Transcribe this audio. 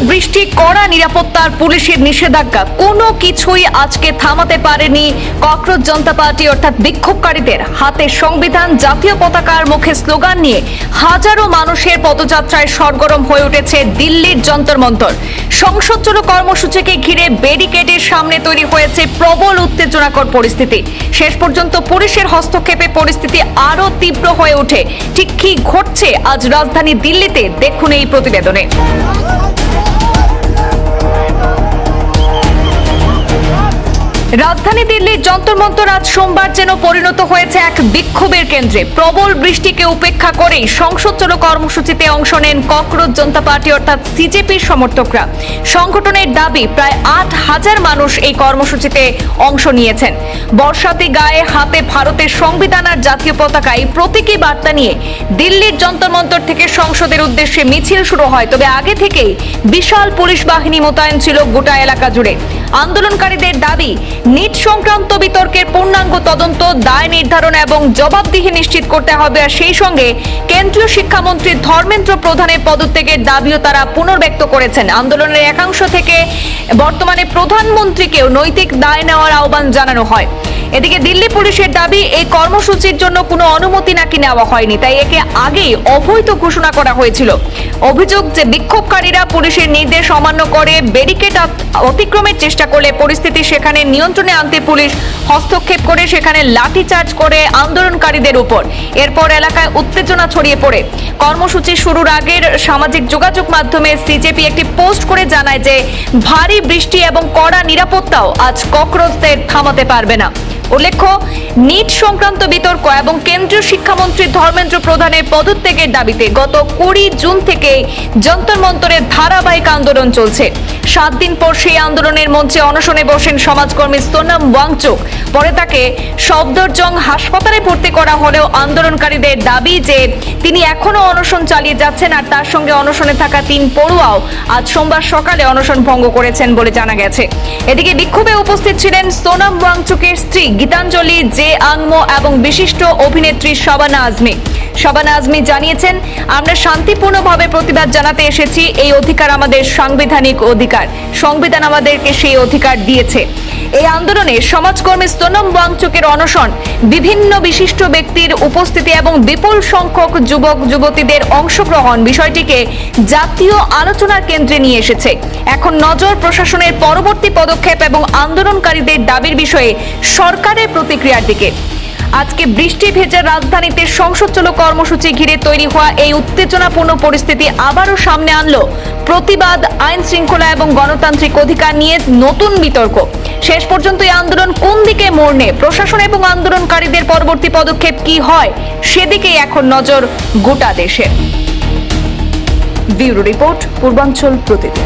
বৃষ্টি, কড়া নিরাপত্তার পুলিশের নিষেধাজ্ঞা কোনো কিছুই আজকে থামাতে পারেনি ককরোচ জনতা পার্টি অর্থাৎ বিক্ষোভকারীদের। হাতে সংবিধান, জাতীয় পতাকার মুখে স্লোগান নিয়ে হাজারো মানুষের পদযাত্রায় সরগরম হয়ে উঠেছে দিল্লির যন্তর মন্তর। সংসদ চলো কর্মসূচিকে ঘিরে ব্যারিকেডের সামনে তৈরি হয়েছে প্রবল উত্তেজনাকর পরিস্থিতি। শেষ পর্যন্ত পুলিশের হস্তক্ষেপে পরিস্থিতি আরো তীব্র হয়ে ওঠে। ঠিক কি ঘটছে আজ রাজধানী দিল্লিতে, দেখুন এই প্রতিবেদনে। রাজধানী দিল্লির যন্তর মন্তর আজ সোমবার যেন পরিণত হয়েছে এক বিক্ষোভের কেন্দ্রে। প্রবল বৃষ্টিকে উপেক্ষা করেই সংসদ চলো কর্মসূচিতে অংশ নেন ককরোচ জনতা পার্টি অর্থাৎ সিজেপির সমর্থকরা। সংগঠনের দাবি, প্রায় ৮,০০০ মানুষ এই কর্মসূচিতে অংশ নিয়েছেন। বর্ষাতি গায়ে, হাতে ভারতের সংবিধান আর জাতীয় পতাকা, এই প্রতীকী বার্তা নিয়ে দিল্লির যন্তর মন্তর থেকে সংসদের উদ্দেশ্যে মিছিল শুরু হয়। তবে আগে থেকেই বিশাল পুলিশ বাহিনী মোতায়েন ছিল গোটা এলাকা জুড়ে। আন্দোলনকারীদের দাবি, নিট সংক্রান্ত বিতর্কের পূর্ণাঙ্গ তদন্ত, দায় নির্ধারণ এবং জবাবদিহি নিশ্চিত করতে হবে। আর সেই সঙ্গে কেন্দ্রীয় শিক্ষামন্ত্রী ধর্মেন্দ্র প্রধানের পদত্যাগের দাবিও তারা পুনর্ব্যক্ত করেছেন। আন্দোলনের একাংশ থেকে বর্তমানে প্রধানমন্ত্রীকেও নৈতিক দায় নেওয়ার আহ্বান জানানো হয়। এদিকে দিল্লি পুলিশের দাবি, এই কর্মসূচির জন্য কোনো অনুমতি নাকি নেওয়া হয়নি, তাই একে আগেই অবৈধ ঘোষণা করা হয়েছিল। অভিযোগ যে বিক্ষোভকারীরা পুলিশের নির্দেশ অমান্য করে ব্যারিকেড অতিক্রমের চেষ্টা করলে পরিস্থিতি সেখানে নিয়ন্ত্রণে আনতে পুলিশ হস্তক্ষেপ করে সেখানে লাঠিচার্জ করে আন্দোলনকারীদের উপর। এরপর এলাকায় উত্তেজনা ছড়িয়ে পড়ে। কর্মসূচি শুরুর আগের সামাজিক যোগাযোগ মাধ্যমে সিজেপি একটি পোস্ট করে জানায় যে ভারী বৃষ্টি এবং কড়া নিরাপত্তাও আজ ককরোচদের থামাতে পারবে না। উল্লেখ্য, নিট সংক্রান্ত বিতর্ক এবং কেন্দ্রীয় শিক্ষামন্ত্রী ধর্মেন্দ্র প্রধানের পদত্যাগের দাবিতে গত ২০ জুন থেকে যন্তর মন্তরের ধারাবাহিক আন্দোলন চলছে। ৭ দিন পর সেই আন্দোলনের মঞ্চে অনশনে বসেন সমাজকর্মী সোনাম ওয়াংচুক। পরে তাকে সফদরজং হাসপাতালে ভর্তি করা হলেও আন্দোলনকারীদের দাবি যে তিনি এখনো অনশন চালিয়ে যাচ্ছেন, আর তার সঙ্গে অনশনে থাকা ৩ পড়ুয়াও আজ সোমবার সকালে অনশন ভঙ্গ করেছেন বলে জানা গেছে। এদিকে বিক্ষোভে উপস্থিত ছিলেন সোনাম ওয়াংচুকের স্ত্রী গীতাঞ্জলি জে আংমো এবং বিশিষ্ট অভিনেত্রী শাবানা আজমি। শাবানা আজমি জানিয়েছেন, আমরা শান্তিপূর্ণভাবে প্রতিবাদ জানাতে এসেছি। এই অধিকার আমাদের সাংবিধানিক অধিকার, সংবিধান আমাদেরকে সেই অধিকার দিয়েছে। এই আন্দোলনে সমাজকর্মী সোনাম ওয়াংচুকের অনশন, বিভিন্ন বিশিষ্ট ব্যক্তির উপস্থিতি এবং বিপুল সংখ্যক যুবক যুবতীদের অংশগ্রহণ বিষয়টিকে জাতীয় আলোচনার কেন্দ্রে নিয়ে এসেছে। এখন নজর প্রশাসনের পরবর্তী পদক্ষেপ এবং আন্দোলনকারীদের দাবির বিষয়ে সরকারের প্রতিক্রিয়ার দিকে। আজকে বৃষ্টি ভেজা রাজধানীতে সংসদ চলো কর্মসূচি ঘিরে তৈরি হওয়া এই উত্তেজনাপূর্ণ পরিস্থিতি আবারও সামনে আনলো প্রতিবাদ, আইন শৃঙ্খলা এবং গণতান্ত্রিক অধিকার নিয়ে নতুন বিতর্ক। শেষ পর্যন্ত এই আন্দোলন কোন দিকে মোড় নেয়, প্রশাসন এবং আন্দোলনকারীদের পরবর্তী পদক্ষেপ কি হয়, সেদিকেই এখন নজর গোটা দেশে। ব্যুরো রিপোর্ট, পূর্বাঞ্চল প্রতিদিন।